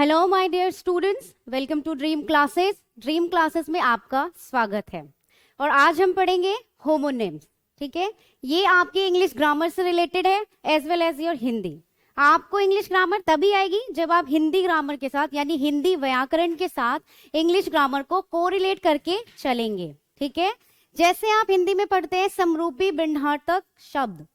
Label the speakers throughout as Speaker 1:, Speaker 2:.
Speaker 1: Hello my dear students, welcome to dream classes. Dream classes में आपका स्वागत है। और आज हम पढ़ेंगे होमोनिम्स। ठीक है, ये आपके इंग्लिश ग्रामर से रिलेटेड है as well as your Hindi. आपको इंग्लिश ग्रामर तभी आएगी जब आप हिंदी ग्रामर के साथ यानी हिंदी व्याकरण के साथ इंग्लिश ग्रामर को कोरिलेट करके चलेंगे। ठीक है, जैसे आप हिंदी में पढ़ते हैं समरूपी भिन्नार्थक शब्द,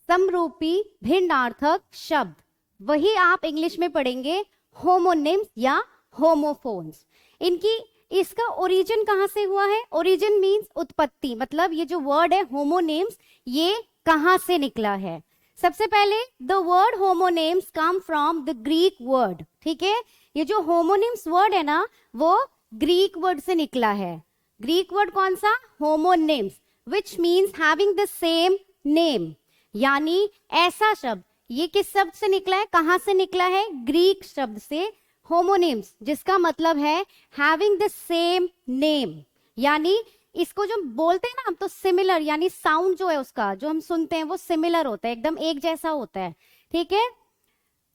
Speaker 1: समरूपी भिन्नार्थक शब्द, वही आप इंग्लिश में पढ़ेंगे होमोनिम्स या होमोफोन्स। इनकी इसका ओरिजिन कहां से हुआ है? ओरिजिन मींस उत्पत्ति, मतलब ये जो वर्ड है होमोनिम्स ये कहां से निकला है। सबसे पहले the word homonyms come from the Greek word. ठीक है, ये जो होमोनिम्स वर्ड है ना वो ग्रीक वर्ड से निकला है। ग्रीक वर्ड कौन सा? Homonyms, which means having the same name, यानी ऐसा शब्द। ये किस शब्द से निकला है? कहां से निकला है? ग्रीक शब्द से होमोनिम्स, जिसका मतलब है हैविंग द सेम नेम, यानी इसको जो बोलते हैं ना हम तो सिमिलर, यानी साउंड जो है उसका जो हम सुनते हैं वो सिमिलर होता है, एकदम एक जैसा होता है। ठीक है,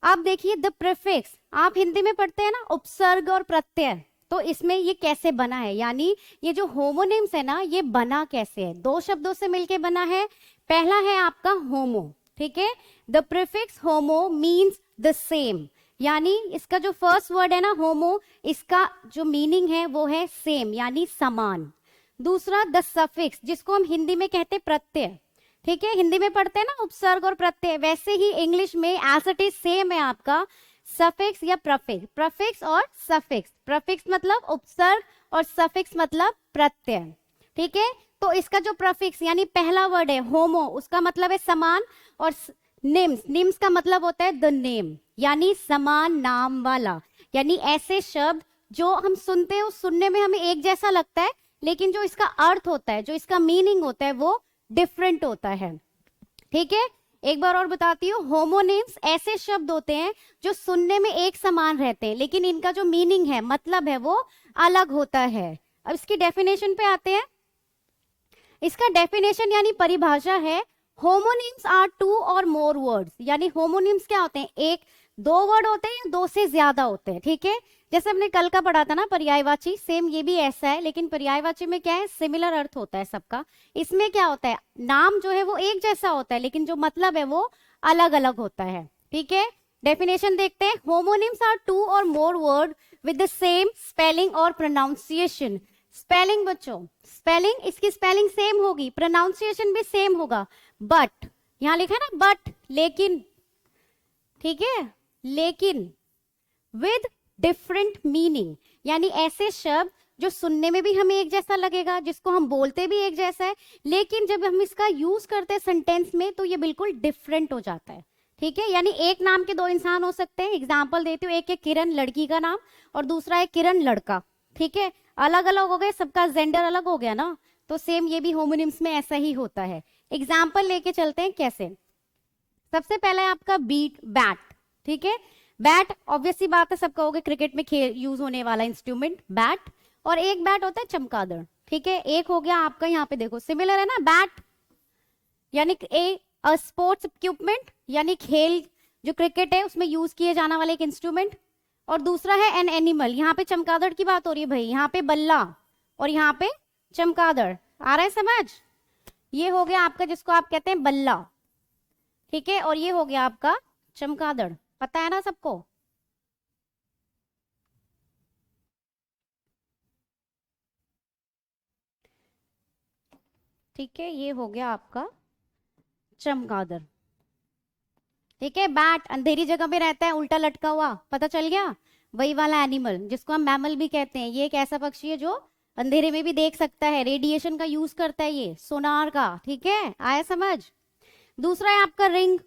Speaker 1: अब देखिए द प्रीफिक्स, आप हिंदी में पढ़ते हैं ना उपसर्ग और प्रत्यय, तो इसमें ये कैसे बना है, यानी ये जो होमोनिम्स है ना ये बना कैसे है? दो शब्दों से मिलके बना है। पहला है आपका होमो। ठीक है, the prefix homo means the same, यानी इसका जो फर्स्ट वर्ड है ना होमो, इसका जो मीनिंग है वो है सेम यानी समान। दूसरा द सफिक्स, जिसको हम हिंदी में कहते हैं प्रत्यय। ठीक है, हिंदी में पढ़ते हैं ना उपसर्ग और प्रत्यय, वैसे ही इंग्लिश में एज इट इज सेम है आपका सफिक्स या प्रफिक्स। प्रफिक्स और सफिक्स, प्रफिक्स मतलब उपसर्ग और सफिक्स मतलब प्रत्यय। ठीक है, तो इसका जो प्रफिक्स यानी पहला वर्ड है होमो, उसका मतलब है समान, और निम्स, निम्स का मतलब होता है द नेम, यानी समान नाम वाला, यानी ऐसे शब्द जो हम सुनते हैं उस सुनने में हमें एक जैसा लगता है लेकिन जो इसका अर्थ होता है, जो इसका मीनिंग होता है वो डिफरेंट होता है। ठीक है, एक बार और बताती हूँ, होमोनिम्स ऐसे शब्द होते हैं जो सुनने में एक समान रहते हैं लेकिन इनका जो मीनिंग है, मतलब है, वो अलग होता है। अब इसकी डेफिनेशन पे आते हैं। इसका डेफिनेशन यानी परिभाषा है होमोनिम्स आर टू और मोर वर्ड्स, यानी होमोनिम्स क्या होते हैं? एक दो वर्ड होते हैं या दो से ज्यादा होते हैं। ठीक है, जैसे हमने कल का पढ़ा था ना पर्यायवाची, सेम ये भी ऐसा है, लेकिन पर्यायवाची में क्या है? सिमिलर अर्थ होता है सबका। इसमें क्या होता है? नाम जो है वो एक जैसा होता है लेकिन जो मतलब है वो अलग अलग होता है। ठीक है, डेफिनेशन देखते हैं। होमोनिम्स आर टू और मोर word with the same spelling और प्रोनाउंसिएशन। स्पेलिंग बच्चों, स्पेलिंग, इसकी स्पेलिंग सेम होगी, प्रोनाउंसिएशन भी सेम होगा, बट यहां लिखा है ना बट, लेकिन, ठीक है, लेकिन विद डिफरेंट मीनिंग, यानी ऐसे शब्द जो सुनने में भी हमें एक जैसा लगेगा, जिसको हम बोलते भी एक जैसा है, लेकिन जब हम इसका यूज करते हैं सेंटेंस में तो ये बिल्कुल डिफरेंट हो जाता है। ठीक है, यानी एक नाम के दो इंसान हो सकते हैं। एग्जाम्पल देती हूँ, एक है किरण लड़की का नाम और दूसरा है किरण लड़का। ठीक है, अलग अलग हो गए, सबका जेंडर अलग हो गया ना, तो सेम ये भी होमोनिम्स में ऐसा ही होता है। एग्जाम्पल लेके चलते हैं कैसे। सबसे पहला है आपका बीट, बैट। ठीक है, बैट ऑब्वियसली बात है, सब कहोगे क्रिकेट में खेल यूज होने वाला इंस्ट्रूमेंट बैट, और एक बैट होता है चमगादड़। ठीक है, एक हो गया आपका, यहाँ पे देखो सिमिलर है ना, बैट यानी ए स्पोर्ट्स इक्विपमेंट, यानी खेल जो क्रिकेट है उसमें यूज किए जाने वाला एक इंस्ट्रूमेंट, और दूसरा है एन एनिमल। यहाँ पे चमगादड़ की बात हो रही है भाई, यहाँ पे बल्ला और यहाँ पे चमगादड़, आ रहा है समझ? ये हो गया आपका जिसको आप कहते हैं बल्ला। ठीक है, और ये हो गया आपका चमगादड़, पता है ना सबको? ठीक है, ये हो गया आपका चमगादड़। ठीक है, बैट अंधेरी जगह में रहता है, उल्टा लटका हुआ, पता चल गया? वही वाला एनिमल जिसको हम मैमल भी कहते हैं। ये एक ऐसा पक्षी है जो अंधेरे में भी देख सकता है, रेडिएशन का यूज करता है, ये सोनार का। ठीक है, आया समझ? दूसरा है आपका रिंग,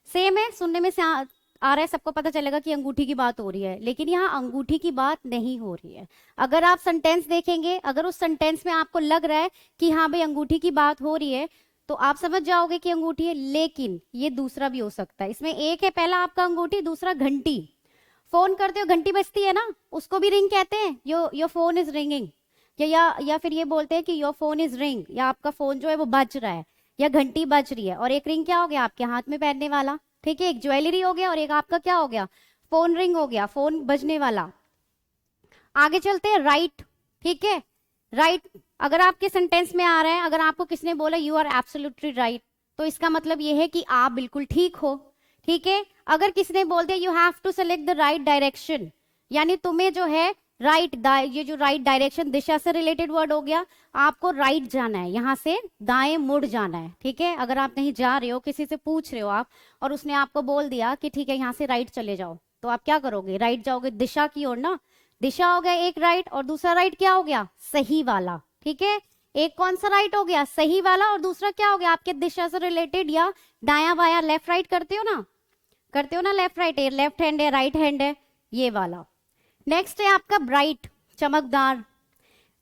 Speaker 1: सेम है, सुनने में से आ रहा है, सबको पता चलेगा कि अंगूठी की बात हो रही है, लेकिन यहाँ अंगूठी की बात नहीं हो रही है। अगर आप सेंटेंस देखेंगे, अगर उस सेंटेंस में आपको लग रहा है कि हाँ भाई अंगूठी की बात हो रही है, तो आप समझ जाओगे कि अंगूठी है, लेकिन ये दूसरा भी हो सकता है। इसमें एक है पहला आपका अंगूठी, दूसरा घंटी। फोन करते हो घंटी बजती है ना, उसको भी रिंग कहते हैं, योर फोन इज रिंगिंग, या फिर ये बोलते हैं कि योर फोन इज रिंग, या आपका फोन जो है वो बज रहा है, या घंटी बज रही है। और एक रिंग क्या हो गया? आपके हाथ में पहनने वाला। ठीक है, एक ज्वेलरी हो गया और एक आपका क्या हो गया? फोन रिंग हो गया, फोन बजने वाला। आगे चलते हैं, राइट। ठीक है, राइट अगर आपके सेंटेंस में आ रहा है, अगर आपको किसने बोला यू आर एब्सोल्युटली राइट, तो इसका मतलब ये है कि आप बिल्कुल ठीक हो। ठीक है, अगर किसने बोल दिया you have to select the right direction, यानी तुम्हें जो है राइट, ये जो राइट डायरेक्शन दिशा से रिलेटेड वर्ड हो गया, आपको राइट जाना है, यहाँ से दाएं मुड़ जाना है। ठीक है, अगर आप कहीं जा रहे हो, किसी से पूछ रहे हो आप, और उसने आपको बोल दिया कि ठीक है यहाँ से राइट चले जाओ, तो आप क्या करोगे? राइट जाओगे दिशा की ओर ना। दिशा हो गया एक राइट, और दूसरा राइट क्या हो गया? सही वाला। ठीक है, एक कौन सा राइट हो गया? सही वाला, और दूसरा क्या हो गया? आपके दिशा से रिलेटेड, या दाया बाया लेफ्ट राइट करते हो ना, करते हो ना, लेफ्ट राइट है, लेफ्ट हैंड है, राइट हैंड है, ये वाला। नेक्स्ट है आपका ब्राइट, चमकदार।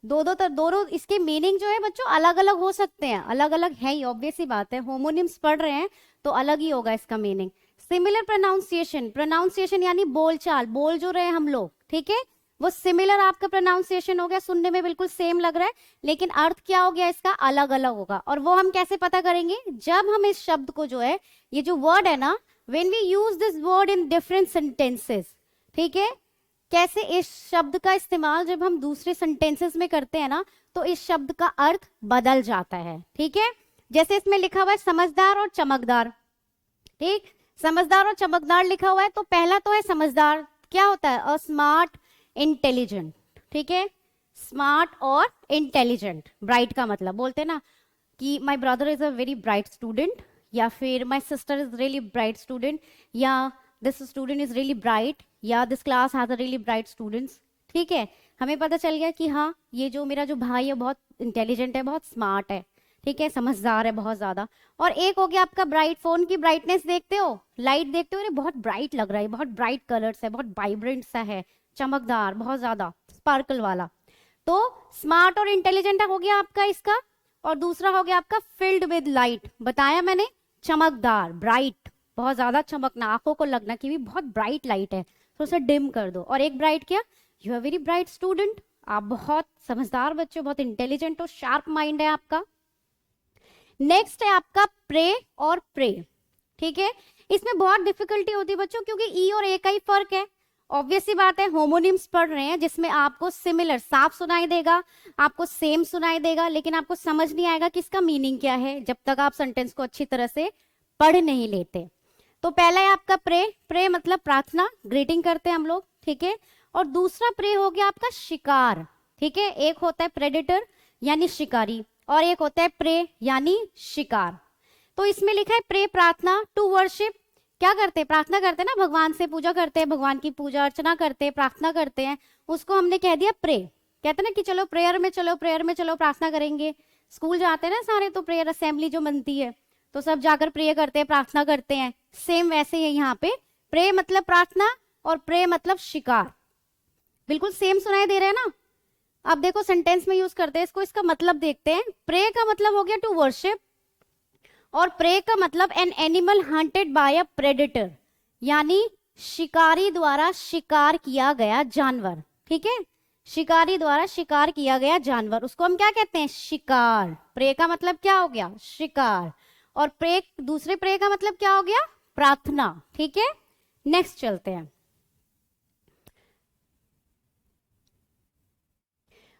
Speaker 1: दोनों इसके मीनिंग जो है बच्चों अलग अलग हो सकते हैं, अलग अलग है ही, ऑब्वियस सी बात है, होमोनिम्स पढ़ रहे हैं तो अलग ही होगा इसका मीनिंग। सिमिलर प्रोनाउंसिएशन, प्रोनाउंसिएशन यानी बोलचाल, बोल जो रहे हम लोग, ठीक है, वो सिमिलर आपका प्रोनाउंसिएशन हो गया, सुनने में बिल्कुल सेम लग रहा है, लेकिन अर्थ क्या हो गया इसका? अलग अलग होगा। और वो हम कैसे पता करेंगे? जब हम इस शब्द को जो है, ये जो वर्ड है ना, when we use this word in different sentences, ठीक है, कैसे इस शब्द का इस्तेमाल जब हम दूसरे सेंटेंसेस में करते हैं ना, तो इस शब्द का अर्थ बदल जाता है। ठीक है, जैसे इसमें लिखा हुआ है समझदार और चमकदार। ठीक, समझदार और चमकदार लिखा हुआ है, तो पहला तो है समझदार, क्या होता है? A smart intelligent. ठीक है, स्मार्ट और इंटेलिजेंट, ब्राइट का मतलब बोलते हैं ना कि my brother is a very bright student, या फिर my sister is really bright student, या this student is really bright, या this class has a really bright students. ठीक है, हमें पता चल गया कि हाँ ये जो मेरा जो भाई है बहुत इंटेलिजेंट है, बहुत स्मार्ट है, ठीक है, समझदार है बहुत ज्यादा। और एक हो गया आपका ब्राइट, फोन की ब्राइटनेस देखते हो, लाइट देखते हो, अरे बहुत ब्राइट लग रहा है, बहुत ब्राइट कलर्स है, बहुत वाइब्रेंट सा है, चमकदार, बहुत ज्यादा स्पार्कल वाला। तो स्मार्ट और इंटेलिजेंट हो गया आपका इसका। और दूसरा हो गया आपका फिल्ड विद लाइट, बताया मैंने, चमकदार, ब्राइट, बहुत ज्यादा चमकना, आंखों को लगना कि भी बहुत ब्राइट लाइट है, तो उसे डिम कर दो। और एक ब्राइट क्या? You are very bright student, आप बहुत समझदार बच्चे हो, बहुत इंटेलिजेंट हो, शार्प माइंड है आपका। नेक्स्ट है आपका प्रे और प्रे। ठीक है, इसमें बहुत डिफिकल्टी होती है बच्चों, क्योंकि ई और ए का ही फर्क है। ऑब्वियस सी बात है, होमोनिम्स पढ़ रहे हैं जिसमें आपको सिमिलर साफ सुनाई देगा, आपको सेम सुनाई देगा, लेकिन आपको समझ नहीं आएगा कि इसका मीनिंग क्या है जब तक आप सेंटेंस को अच्छी तरह से पढ़ नहीं लेते। तो पहला है आपका प्रे, प्रे मतलब प्रार्थना, ग्रीटिंग करते हैं हम लोग, ठीक है। और दूसरा प्रे हो गया आपका शिकार, ठीक है, एक होता है प्रेडेटर यानी शिकारी, और एक होता है प्रे यानी शिकार। तो इसमें लिखा है प्रे प्रार्थना, टू वर्शिप, क्या करते हैं? प्रार्थना करते हैं ना, भगवान से पूजा करते हैं, भगवान की पूजा अर्चना करते हैं, प्रार्थना करते हैं, उसको हमने कह दिया प्रे। कहते हैं ना कि चलो प्रेयर में चलो, प्रेयर में चलो, प्रार्थना करेंगे, स्कूल जाते हैं ना सारे, तो प्रेयर असेंबली जो बनती है तो सब जाकर प्रे करते हैं, प्रार्थना करते हैं, सेम वैसे ही यहाँ पे प्रे मतलब प्रार्थना और प्रे मतलब शिकार, बिल्कुल सेम सुनाई दे रहा है ना। अब देखो सेंटेंस में यूज करते हैं इसको, इसका मतलब देखते हैं। प्रे का मतलब हो गया टू वर्शिप, और प्रे का मतलब an animal hunted by a predator, यानी शिकारी द्वारा शिकार किया गया जानवर, ठीक है, शिकारी द्वारा शिकार किया गया जानवर, उसको हम क्या कहते हैं? शिकार। प्रे का मतलब क्या हो गया? शिकार। और प्रे, दूसरे प्रे का मतलब क्या हो गया? प्रार्थना, ठीक है। नेक्स्ट चलते हैं,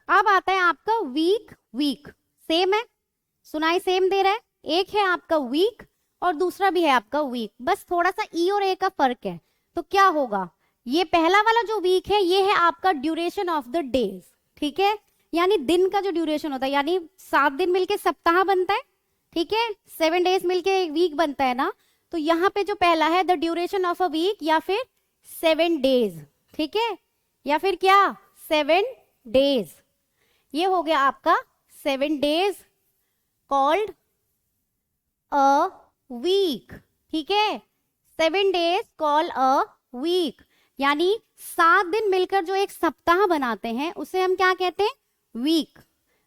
Speaker 1: अब आता है आपका वीक। वीक सेम है, सुनाई सेम दे रहा है, एक है आपका वीक और दूसरा भी है आपका वीक, बस थोड़ा सा ई और ए का फर्क है। तो क्या होगा? ये पहला वाला जो वीक है ये है आपका ड्यूरेशन ऑफ द डेज, ठीक है, यानी दिन का जो ड्यूरेशन होता है, यानी 7 दिन मिलके सप्ताह बनता है, ठीक है, 7 डेज मिलके एक वीक बनता है ना। तो यहाँ पे जो पहला है the duration of a week, या फिर 7 डेज, ठीक है, या फिर क्या 7 डेज, ये हो गया आपका 7 डेज कॉल्ड अ वीक, ठीक है, 7 डेज कॉल अ वीक, यानी 7 दिन मिलकर जो एक सप्ताह बनाते हैं उसे हम क्या कहते हैं? वीक।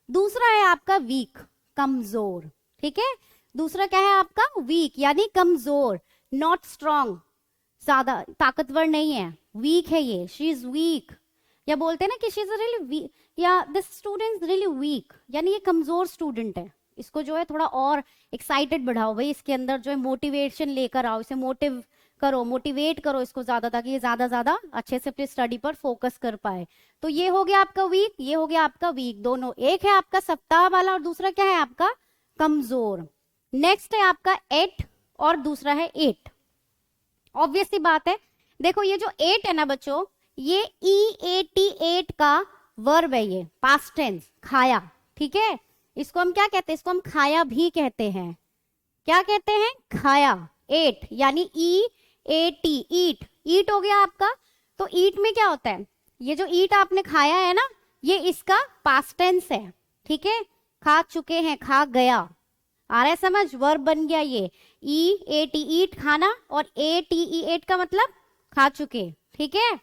Speaker 1: दूसरा है आपका वीक, कमजोर, ठीक है, दूसरा क्या है आपका? वीक यानी कमजोर, नॉट स्ट्रॉन्ग, ज्यादा ताकतवर नहीं है, वीक है ये, शी इज वीक। या बोलते हैं ना कि शी इज रियली वीक, या this student is really weak, यानी ये कमजोर स्टूडेंट है, इसको जो है थोड़ा और एक्साइटेड बढ़ाओ भाई, इसके अंदर जो है मोटिवेशन लेकर आओ, इसे मोटिव करो, मोटिवेट करो इसको ज्यादा, ताकि ये ज्यादा अच्छे से अपनी स्टडी पर फोकस कर पाए। तो ये हो गया आपका वीक, ये हो गया आपका वीक, दोनों। एक है आपका सप्ताह वाला और दूसरा क्या है आपका कमजोर। नेक्स्ट है आपका 8 और दूसरा है 8। ऑब्वियस सी बात है, देखो ये जो 8 है ना बच्चों, ये EAT का वर्ब है, ये पास्ट टेंस, खाया। ठीक है, इसको हम क्या कहते हैं, इसको हम खाया भी कहते हैं। क्या कहते हैं, खाया। 8 यानी EAT, ईट, ईट हो गया आपका। तो ईट में क्या होता है, ये जो ईट आपने खाया है ना, ये इसका पास्ट टेंस है। ठीक है, खा चुके हैं, खा गया, आ रहा है समझ, वर्ब बन गया ये। EAT ईट, खाना, और ATE का मतलब खा चुके। ठीक है,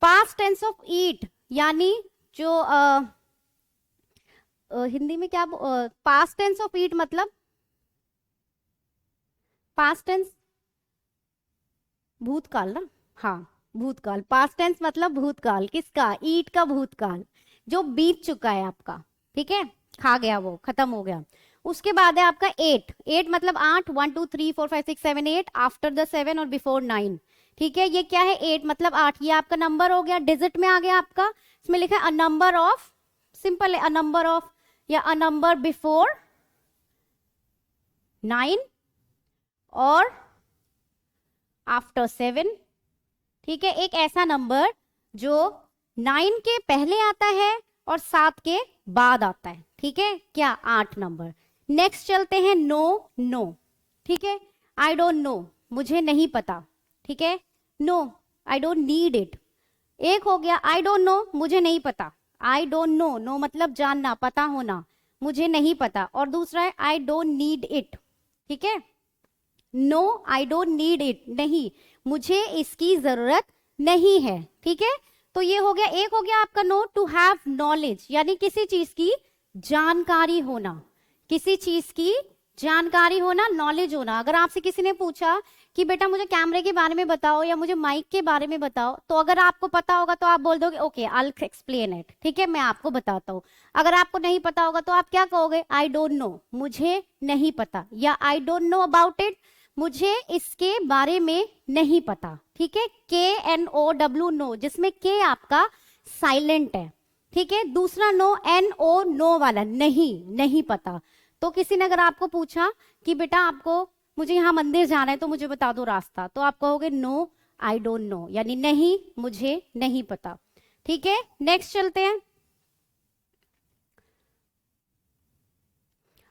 Speaker 1: पास्ट टेंस ऑफ ईट यानी जो हिंदी में क्या, पास्ट टेंस ऑफ ईट मतलब, पास्ट टेंस भूतकाल ना, हाँ भूतकाल, पास्ट टेंस मतलब भूतकाल, किसका, ईट का भूतकाल, जो बीत चुका है आपका। ठीक है, खा गया, वो खत्म हो गया। उसके बाद है आपका 8, 8 मतलब 8, 1 2 3 4 5 6 7 8, आफ्टर द 7 और बिफोर 9। ठीक है, ये क्या है, 8 मतलब 8, ये आपका नंबर हो गया, डिजिट में आ गया आपका। इसमें लिखा है अ नंबर ऑफ, सिंपल है, अ नंबर ऑफ या अ नंबर बिफोर 9 और आफ्टर 7। ठीक है, एक ऐसा नंबर जो 9 के पहले आता है और 7 के बाद आता है। ठीक है, क्या, 8 नंबर। नेक्स्ट चलते हैं नो, नो। ठीक है, आई डोंट नो, मुझे नहीं पता। ठीक है, no, I don't need it. एक हो गया आई डोंट नो, मुझे नहीं पता, आई डोंट नो, नो मतलब जानना, पता होना, मुझे नहीं पता। और दूसरा है आई डोंट नीड इट। ठीक है, no I don't need it, नहीं, मुझे इसकी जरूरत नहीं है। ठीक है, तो ये हो गया, एक हो गया आपका नो, टू हैव नॉलेज यानी किसी चीज की जानकारी होना, किसी चीज की जानकारी होना, नॉलेज होना। अगर आपसे किसी ने पूछा कि बेटा मुझे कैमरे के बारे में बताओ या मुझे माइक के बारे में बताओ, तो अगर आपको पता होगा तो आप बोल दोगे okay I will explain it. ठीक है, मैं आपको बताता हूँ। अगर आपको नहीं पता होगा तो आप क्या कहोगे, आई डोंट नो, मुझे नहीं पता, या I don't know about it, मुझे इसके बारे में नहीं पता। ठीक है, KNOW नो, जिसमें के आपका साइलेंट है। ठीक है, दूसरा नो NO नो वाला, नहीं, नहीं पता। तो किसी ने अगर आपको पूछा कि बेटा आपको, मुझे यहाँ मंदिर जाना है तो मुझे बता दो रास्ता, तो आप कहोगे नो आई डोंट नो, यानी नहीं, मुझे नहीं पता। ठीक है, नेक्स्ट चलते हैं।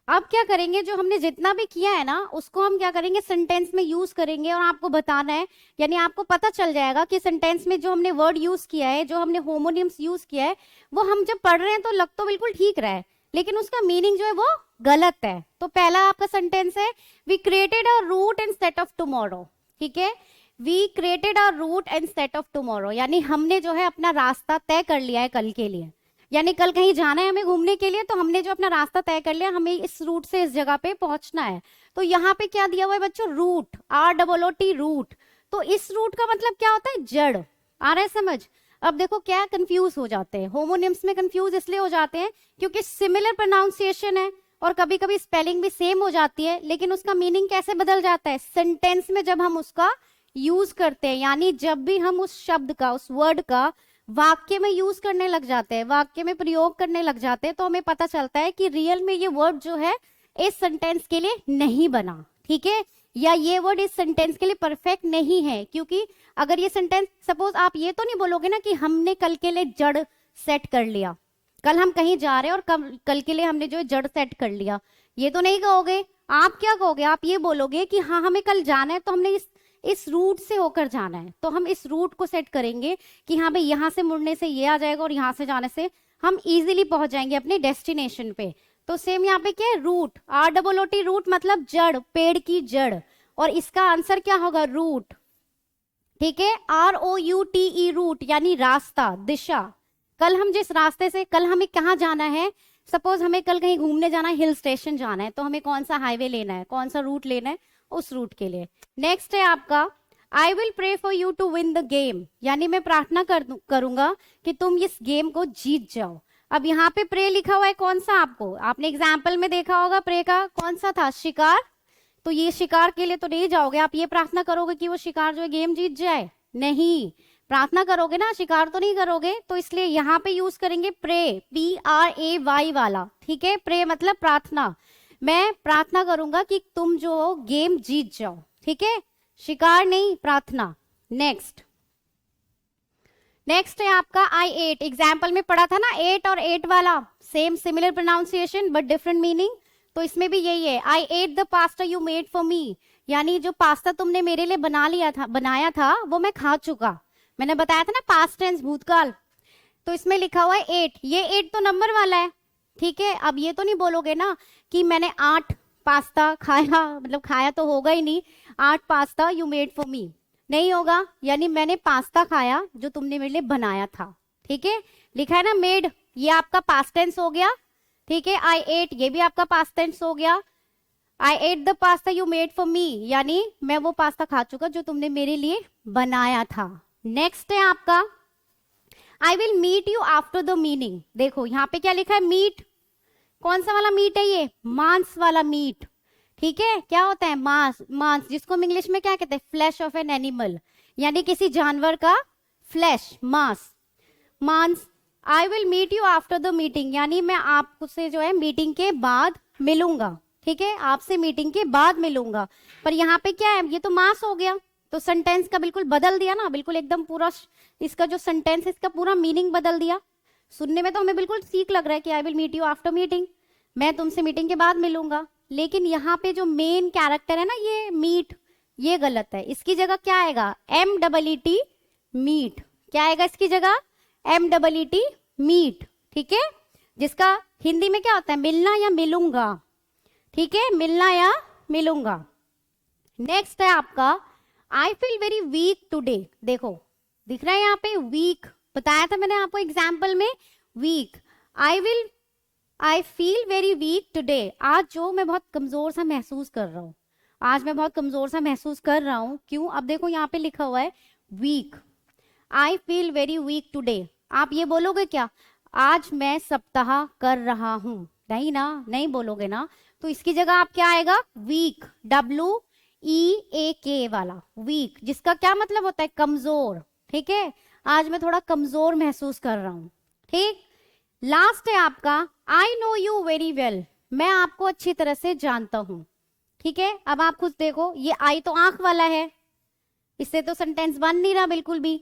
Speaker 1: अब क्या करेंगे, जो हमने जितना भी किया है ना उसको हम क्या करेंगे, सेंटेंस में यूज करेंगे, और आपको बताना है, यानी आपको पता चल जाएगा कि सेंटेंस में जो हमने वर्ड यूज किया है, जो हमने होमोनिम्स यूज किया है, वो हम जब पढ़ रहे हैं तो लग तो बिल्कुल ठीक रहा है, लेकिन उसका मीनिंग जो है वो गलत है। तो पहला आपका सेंटेंस है, we created a route and set off tomorrow. ठीक है, we created a route and set off tomorrow, यानी हमने जो है अपना रास्ता तय कर लिया है कल के लिए, यानी कल कहीं जाना है हमें घूमने के लिए, तो हमने जो अपना रास्ता तय कर लिया, हमें इस रूट से इस जगह पे पहुंचना है। तो यहाँ पे क्या दिया हुआ है बच्चों, रूट, ROOT रूट। तो इस रूट का मतलब क्या होता है, जड़। आ रहा है समझ। अब देखो क्या कंफ्यूज हो जाते हैं, होमोनिम्स में कंफ्यूज इसलिए हो जाते हैं क्योंकि सिमिलर प्रोनाउंसिएशन है और कभी कभी स्पेलिंग भी सेम हो जाती है, लेकिन उसका मीनिंग कैसे बदल जाता है, सेंटेंस में जब हम उसका यूज करते हैं, यानी जब भी हम उस शब्द का, उस वर्ड का वाक्य में यूज करने लग जाते हैं, वाक्य में प्रयोग करने लग जाते हैं, तो हमें पता चलता है कि रियल में ये वर्ड जो है इस सेंटेंस के लिए नहीं बना। ठीक है, या ये वर्ड इस सेंटेंस के लिए परफेक्ट नहीं है, क्योंकि अगर ये सेंटेंस, सपोज आप ये तो नहीं बोलोगे ना कि हमने कल के लिए जड़ सेट कर लिया, कल हम कहीं जा रहे हैं और कल के लिए हमने जो है जड़ सेट कर लिया, ये तो नहीं कहोगे। आप क्या कहोगे, आप ये बोलोगे कि हाँ हमें कल जाना है तो हमने इस रूट से होकर जाना है, तो हम इस रूट को सेट करेंगे कि हाँ भाई यहाँ से मुड़ने से ये आ जाएगा और यहाँ से जाने से हम इजीली पहुंच जाएंगे अपने डेस्टिनेशन पे। तो सेम यहाँ पे क्या है, रूट, ROOT रूट मतलब जड़, पेड़ की जड़, और इसका आंसर क्या होगा, रूट। ठीक है, ROUTE रूट यानी रास्ता, दिशा। कल हम जिस रास्ते से, कल हमें कहाँ जाना है, सपोज हमें कल कहीं घूमने जाना है, हिल स्टेशन जाना है, तो हमें कौन सा हाईवे लेना है, कौन सा रूट लेना है, उस रूट के लिए। नेक्स्ट है आपका, I will pray for you to win the game, यानी मैं प्रार्थना करूंगा कि तुम इस गेम को जीत जाओ। अब यहाँ पे प्रे लिखा हुआ है कौन सा, आपको, आपने एग्जाम्पल में देखा होगा प्रे का कौन सा था, शिकार। तो ये शिकार के लिए तो नहीं जाओगे, आप ये प्रार्थना करोगे कि वो शिकार जो है गेम जीत जाए? नहीं, प्रार्थना करोगे ना, शिकार तो नहीं करोगे। तो इसलिए यहाँ पे यूज करेंगे प्रे, PRAY वाला, ठीक है। प्रे मतलब प्रार्थना, मैं प्रार्थना करूंगा कि तुम जो हो गेम जीत जाओ, ठीक है, शिकार नहीं, प्रार्थना। नेक्स्ट है आपका I ate। एग्जाम्पल में पढ़ा था ना 8 और 8 वाला, same similar pronunciation but different meaning. तो इसमें भी यही है, I ate the pasta you made for me, यानी जो पास्ता तुमने मेरे लिए बनाया था वो मैं खा चुका। मैंने बताया था ना पास्ट टेंस, भूतकाल। तो इसमें लिखा हुआ है 8, ये 8 तो नंबर वाला है, ठीक है। अब ये तो नहीं बोलोगे ना कि मैंने 8 पास्ता खाया, मतलब खाया तो होगा ही नहीं, 8 pasta you made for me, नहीं होगा। यानी मैंने पास्ता खाया जो तुमने मेरे लिए बनाया था, ठीक है। लिखा है ना मेड, ये आपका पास्ट टेंस हो गया, ठीक है। I ate, ये भी आपका पास्ट टेंस हो गया। I ate the pasta you made for me, यानी मैं वो पास्ता खा चुका जो तुमने मेरे लिए बनाया था। नेक्स्ट है आपका I will meet you after the meeting। देखो यहाँ पे क्या लिखा है, मीट। कौन सा वाला मीट है ये? मांस वाला मीट, ठीक है। क्या होता है? मांस, जिसको हम इंग्लिश में क्या कहते हैं? फ्लैश ऑफ एन एनिमल, यानी किसी जानवर का फ्लैश, मांस। I will meet you after the meeting, यानी मैं आपसे जो है मीटिंग के बाद मिलूंगा, ठीक है, आपसे मीटिंग के बाद मिलूंगा। पर यहाँ पे क्या है, ये तो मास हो गया, तो सेंटेंस का बिल्कुल बदल दिया ना, बिल्कुल एकदम पूरा इसका जो सेंटेंस है इसका पूरा मीनिंग बदल दिया। सुनने में तो हमें बिल्कुल ठीक लग रहा है कि I will meet you after meeting, मैं तुमसे मीटिंग के बाद मिलूंगा। लेकिन यहाँ पे जो मेन कैरेक्टर है ना ये मीट, ये गलत है। इसकी जगह क्या आएगा? MEET, meet. क्या आएगा इसकी जगह? MEET, मीट, ठीक है। जिसका हिंदी में क्या होता है? मिलना या मिलूंगा, ठीक है, मिलना या मिलूंगा। नेक्स्ट है आपका आई फील वेरी वीक टुडे। देखो दिख रहा है यहाँ पे वीक, बताया था मैंने आपको एग्जाम्पल में, weak. I feel very weak today, आज जो मैं बहुत कमजोर सा महसूस कर रहा हूँ, आज मैं बहुत कमजोर सा महसूस कर रहा हूँ। क्यों? अब देखो यहाँ पे लिखा हुआ है weak, I feel very weak today. आप ये बोलोगे क्या? आज मैं सप्ताह कर रहा हूँ, नहीं ना, नहीं बोलोगे ना। तो इसकी जगह आप क्या आएगा? वीक, WEAK वाला, वीक, जिसका क्या मतलब होता है? कमजोर, ठीक है। आज मैं थोड़ा कमजोर महसूस कर रहा हूँ, ठीक। लास्ट है आपका I know you very well, मैं आपको अच्छी तरह से जानता हूं, ठीक है। अब आप खुद देखो, ये आई तो आंख वाला है, इससे तो सेंटेंस बन नहीं रहा बिल्कुल भी।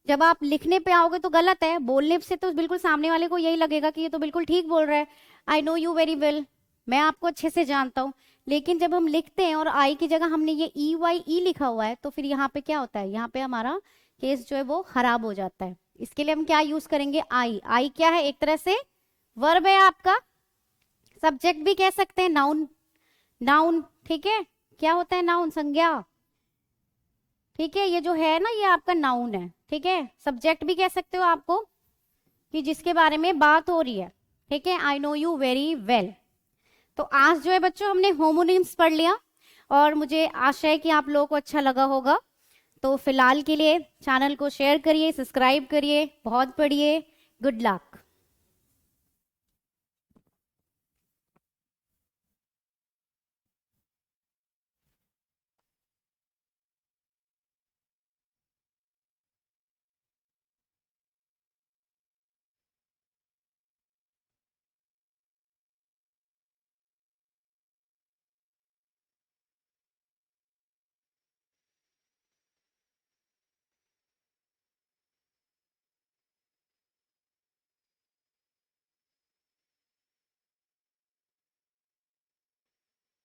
Speaker 1: जब आप लिखने पे आओगे तो गलत है, बोलने से तो बिल्कुल सामने वाले को यही लगेगा कि ये तो बिल्कुल ठीक बोल रहा है। I know you very well, मैं आपको अच्छे से जानता हूँ। लेकिन जब हम लिखते हैं और आई की जगह हमने ये EYE लिखा हुआ है, तो फिर यहाँ पे क्या होता है? यहाँ पे हमारा केस जो है वो खराब हो जाता है। इसके लिए हम क्या यूज करेंगे? आई क्या है? एक तरह से वर्ब है आपका, सब्जेक्ट भी कह सकते हैं, नाउन, ठीक है। क्या होता है नाउन? संज्ञा, ठीक है। ये जो है ना ये आपका नाउन है, ठीक है। सब्जेक्ट भी कह सकते हो आपको कि जिसके बारे में बात हो रही है, ठीक है। I know you very well. तो आज जो है बच्चों हमने होमोनिम्स पढ़ लिया और मुझे आशा है कि आप लोगों को अच्छा लगा होगा। तो फिलहाल के लिए चैनल को शेयर करिए, सब्सक्राइब करिए, बहुत पढ़िए। Good luck.